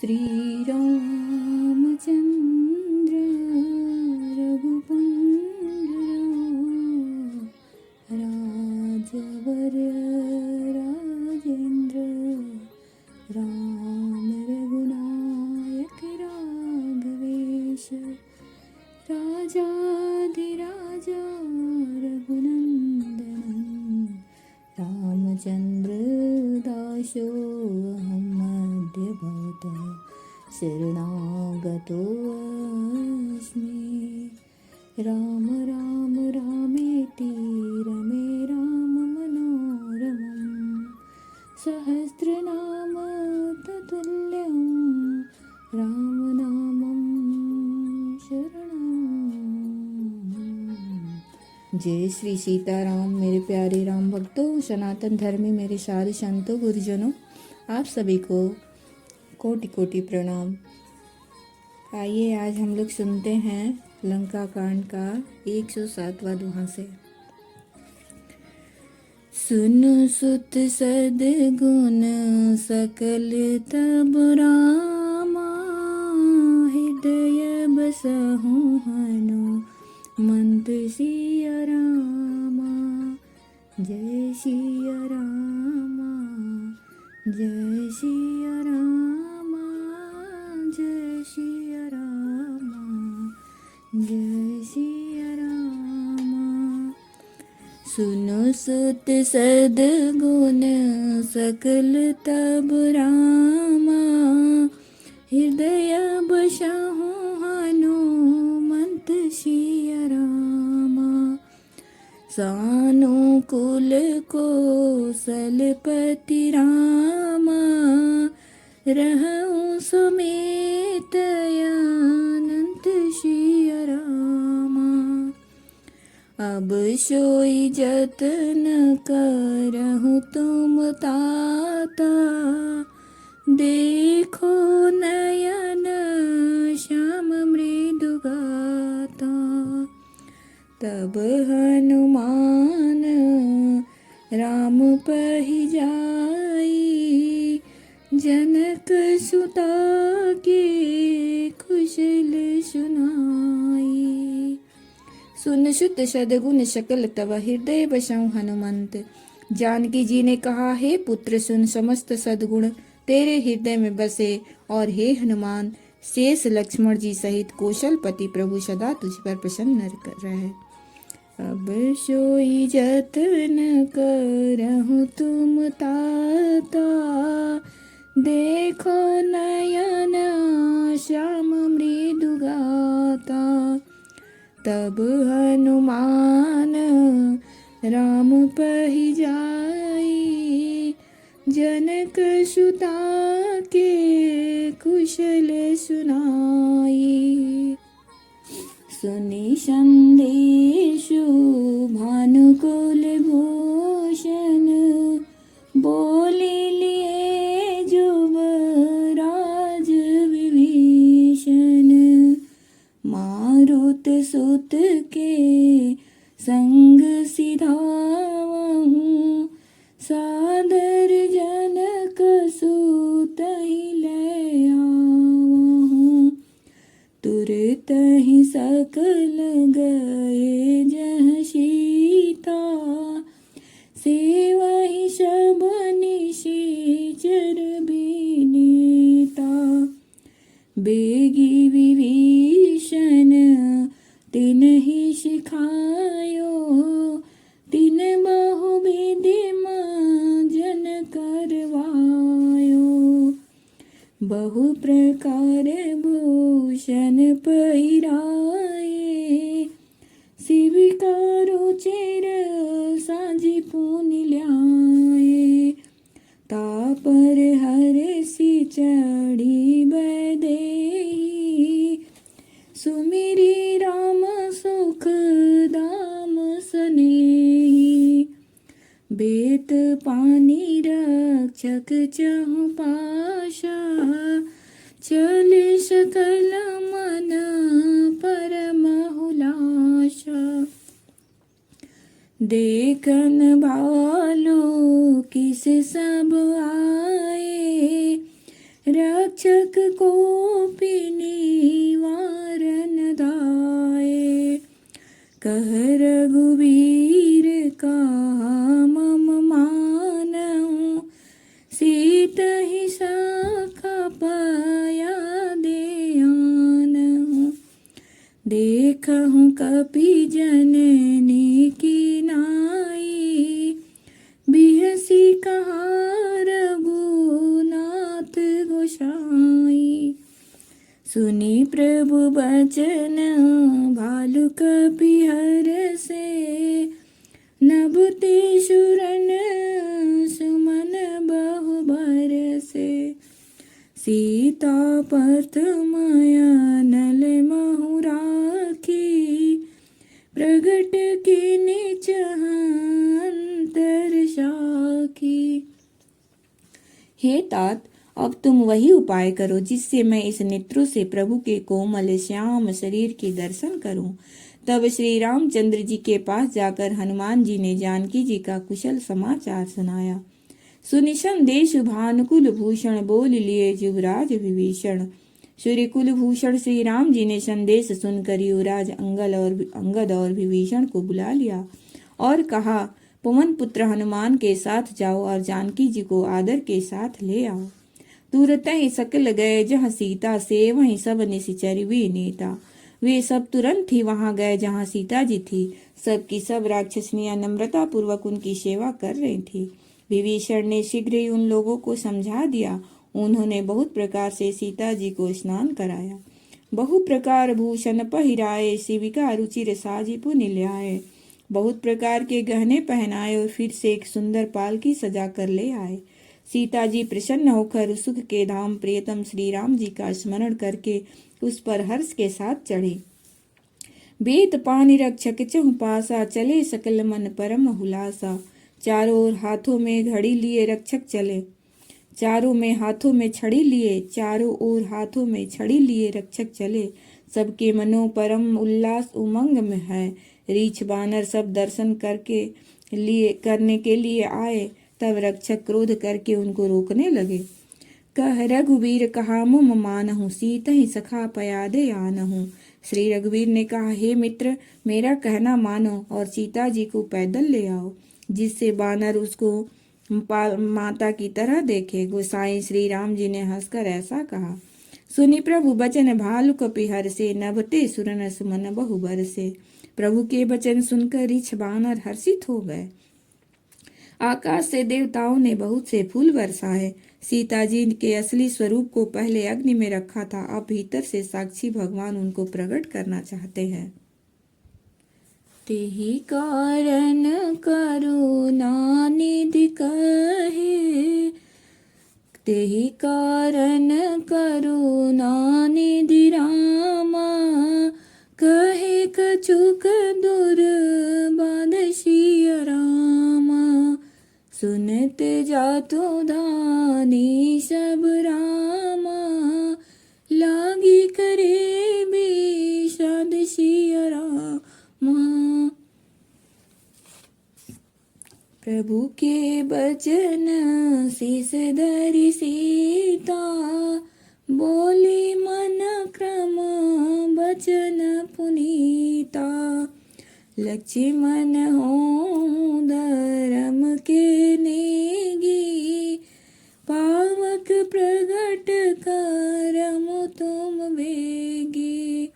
श्री रामचंद्र रघुपुंजरा राजवर राजेंद्र राम रघुनायक राघवेश राजाधिराजा रघुनंदन रामचंद्र दासोऽहं अद्य भवतः शरणागतोऽस्मि। राम राम रामेति रमे राम मनोरमं सहस्रनाम ततुल्यं रामनामं शरणम्। जय श्री सीताराम। मेरे प्यारे राम भक्तों, सनातन धर्मी मेरे सारे संतों, गुरुजनों, आप सभी को कोटि कोटि प्रणाम। आइए आज हम लोग सुनते हैं लंका कांड का 107वां दोहा से। सुनो सुत सद्गुण सकल तब रामा, हृदय बसहु हनुमंत सिया रामा। जय सिया रामा, जय सिया रामा, जय सिया रामा, जय सिया रामा। सुनो सुत सद्गुण सकल तब रामा, हृदय बसहु हनुमंत सिया रामा। सानुकूल कौशलपति रामा, रहउं समेत अनंत सिया रामा। अब सोई जतन करहु तुम ताता, देखो नयन श्याम मृदु गाता। तब हनुमान राम पहि जाई, जनक सुता के कुशल सुनाई। सुन सुत सद्गुण सकल तब हृदय बसहु हनुमंत। जानकी जी ने कहा, हे पुत्र सुन, समस्त सद्गुण तेरे हृदय में बसे, और हे हनुमान, शेष लक्ष्मण जी सहित कौशलपति प्रभु सदा तुझ पर प्रसन्न रहे। अब सोई जतन करहु तुम ताता, देखो नयन श्याम मृदु गाता। तब हनुमान राम पहि जाई, जनक सुता के कुशल सुनाई। सुनि संदेशु भानुकुल भूषण, बोले लिए युवराज विभीषण। मारुत सुत के संग सिधावहु, सादर जनक सुतहि ले आवहु। तुरत ही सकल गए जह सीता, सेवहि सब निशिचर विनीता। बेगी विभीषण तिन्हि सिखायो, तिन बहु विधि मार्जन करवायो। बहु प्रकार भूषण पहिराए, शिविकारो चिर साझी पुनि ल्याए। तापर हरषि चढ़ी बैदेही, सुमिरी राम सुख दाम सनेही। बेत पानी रक्षक चहु पाशा, चले सकल मन परम हुलासा। देखन भालू किस सब आए, रक्षक रक्षक कोपि निवारण दाये। कह रघुवीर का मम मानहु, सीतहि सखा पया दयानहु। देखहु कपि जननी की नाई, बिहसी कहा रघुनाथ गोसाई। सुनी प्रभु बचन भालु कपि हरसे, नभते सुरन सुमन बहु बरसे। सीता पथमया नल महु राखी, प्रगट कीनि अंतर साखी। हे तात, अब तुम वही उपाय करो जिससे मैं इस नेत्रों से प्रभु के कोमल श्याम शरीर के दर्शन करूं। तब श्री रामचंद्र जी के पास जाकर हनुमान जी ने जानकी जी का कुशल समाचार सुनाया। सुनि संदेश भानुकुल भूषण, बोल लिए युवराज विभीषण। सूर्य कुल भूषण श्री राम जी ने संदेश सुनकर युवराज अंगद और विभीषण को बुला लिया और कहा, पवन पुत्र हनुमान के साथ जाओ और जानकी जी को आदर के साथ ले आओ। तुरत ही सकल गए जहाँ सीता से, वहीं सब निशिचर वे नेता। वे सब तुरंत ही वहां गए जहाँ सीता जी थी। सबकी सब राक्षसनियां नम्रता पूर्वक उनकी सेवा कर रही थी। विभीषण ने शीघ्र ही उन लोगों को समझा दिया। उन्होंने बहुत प्रकार से सीता जी को स्नान कराया, बहु प्रकार भूषण पहिराए, शिविका रुचिर साजी पुनि ल्याए। बहुत प्रकार के गहने पहनाए और फिर से एक सुंदर पालकी सजा कर ले आए। सीता जी प्रसन्न होकर सुख के धाम प्रियतम श्री राम जी का स्मरण करके उस पर हर्ष के साथ चढ़े। बेत पानी रक्षक चहु पासा, चले सकल मन परम हुलासा। चारों ओर हाथों में घड़ी लिए रक्षक चले, चारों में हाथों में छड़ी लिए, चारों ओर हाथों में छड़ी लिए रक्षक चले। सबके मनो परम उल्लास उमंग में है। रीछ बानर सब दर्शन करने के लिए आए। तब रक्षक क्रोध करके उनको रोकने लगे। कह रघुवीर कहा मुम मानहु, सीतहि सखा पया दयानहु। श्री रघुवीर ने कहा, हे मित्र, मेरा कहना मानो और सीता जी को पैदल ले आओ, जिससे बानर उसको माता की तरह देखे। गोसाई श्री राम जी ने हंसकर ऐसा कहा। सुनि प्रभु बचन भालु कपि हरसे, नभते सुरन सुमन बहु बरसे। प्रभु के वचन सुनकर रीछ बानर हर्षित हो गए। आकाश से देवताओं ने बहुत से फूल बरसाए। सीता जी के असली स्वरूप को पहले अग्नि में रखा था, अब भीतर से साक्षी भगवान उनको प्रकट करना चाहते हैं। तेहि कारण करुणा निधि कहे, तेहि कारण करुणा निधि रामा। कहे कछुक दुर्बाध सिय रामा। सुनत जातु धानी सब रामा। लागी करे विषाद सिय रामा। प्रभु के बचन शीस धरि सीता। बोली मन क्रम बचन पुनीता। लक्ष्मण हो धर्म के नेगी। पावक प्रगट करम तुम वेगी।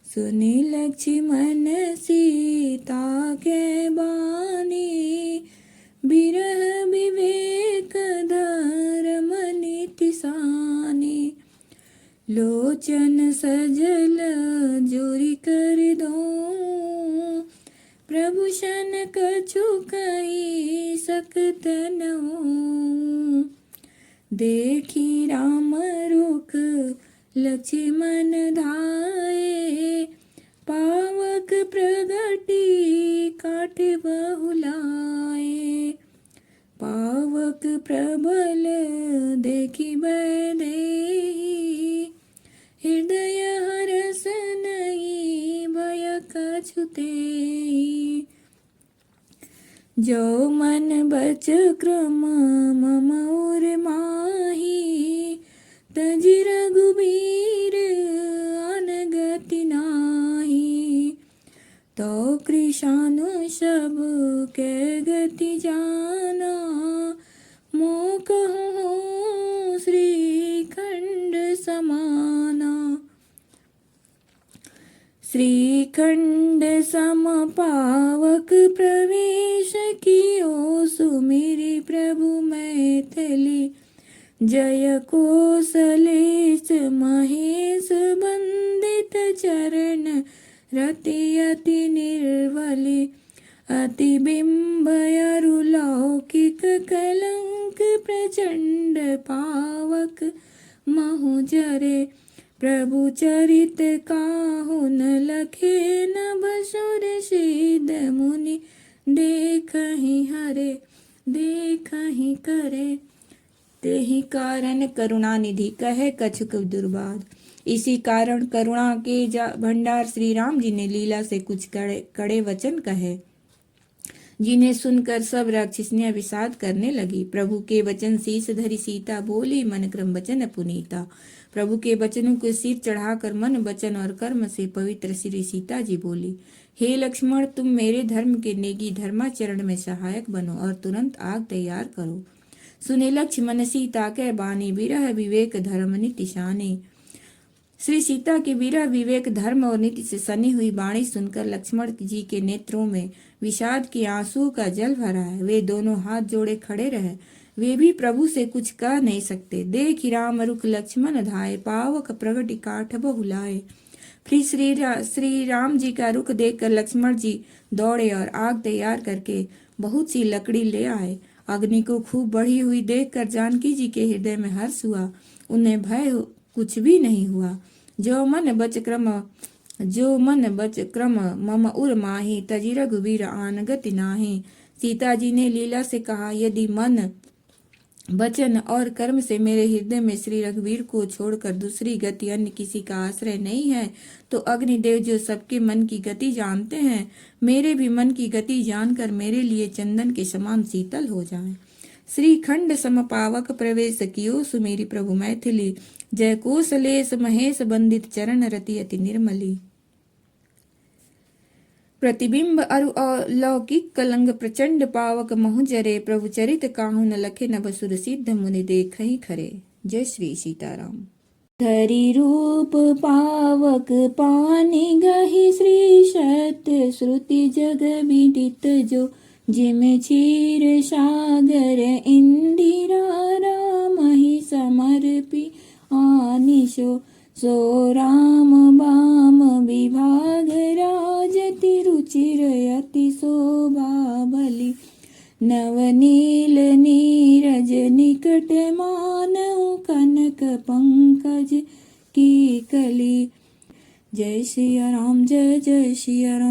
सुनि लक्ष्मण सीता के बानी। बिरह विवेक धर्म नीति सानी। लोचन सजल जोरी कर दो। प्रभु शन कछु कही सकत न हो। देखी राम रुख लक्ष्मण धाये। पावक प्रगटी काट बहुलाए। पावक प्रबल देखी बैदेही। हृदय हरस नहीं भय कछु तेहि। जो मन बच क्रम मम उर माही। तजि श्रीखंड सम पावक प्रवेश कियो सुमिरि प्रभु मैथिली। जय कौसलेश महेश बंदित चरण रति अति निर्वली। अति बिंब अरु लौकिक कलंक प्रचंड पावक महु जरे। प्रभु चरित काहु न लखे नभ सुर सिद्ध मुनि। देखहि हरे देखहि करे। तेहि कारण करुणा निधि कहे कछुक दुर्बाद। इसी कारण करुणा के भंडार श्री राम जी ने लीला से कुछ कड़े वचन कहे, जिन्हें सुनकर सब राक्षसियां विषाद करने लगी। प्रभु के वचन शीस धरी सीता बोली, मन क्रम वचन पुनीता। प्रभु के वचनों को सिर चढ़ाकर मन वचन और कर्म से पवित्र श्री सीता जी बोली, हे लक्ष्मण, तुम मेरे धर्म के नेगी धर्माचरण में सहायक बनो और तुरंत आग तैयार करो। सुने लक्ष्मण सीता के बानी, विरह विवेक धर्म नीति शाने। श्री सीता की विरह विवेक धर्म और नीति से सनी हुई वाणी सुनकर लक्ष्मण जी के नेत्रों में विषाद के आंसू का जल भरा है। वे दोनों हाथ जोड़े खड़े रहे, वे भी प्रभु से कुछ कह नहीं सकते। देख राम रुख लक्ष्मण धाये, पावक प्रगति काठ बहुलाए। फिर श्री राम जी का रुख देखकर लक्ष्मण जी दौड़े और आग तैयार करके बहुत सी लकड़ी ले आए। अग्नि को खूब बढ़ी हुई देखकर जानकी जी के हृदय में हर्ष हुआ, उन्हें भय कुछ भी नहीं हुआ। जो मन बच क्रम मम उर माही, तजी रघुवीर आन गति नाही। सीता जी ने लीला से कहा, यदि मन वचन और कर्म से मेरे हृदय में श्री रघुवीर को छोड़कर दूसरी गति अन्य किसी का आश्रय नहीं है, तो अग्निदेव जो सबके मन की गति जानते हैं, मेरे भी मन की गति जानकर मेरे लिए चंदन के समान शीतल हो जाएं। श्रीखंड समपावक प्रवेश कियो सुमेरी प्रभु मैथिली। जय कौसलेश महेश बंदित चरण रति अति निर्मली। प्रतिबिंब अरु अलौकिक कलंग प्रचंड पावक महु जरे। प्रभु चरित काहु न लखे नभ सुर सिद्ध मुनि देखहि खरे। जय श्री सीताराम। धरि रूप पावक पानी गहि श्री सत्य श्रुति जग विदित जो। जिम क्षीर सागर इंदिरा राम ही समर्पी आनिशो। सो राम बाम विभाग राजति रुचिर अति शोभा बलि। नवनील नीरज निकट मानव कनक पंकज की कली। जय सिया राम, जय जय सिया राम।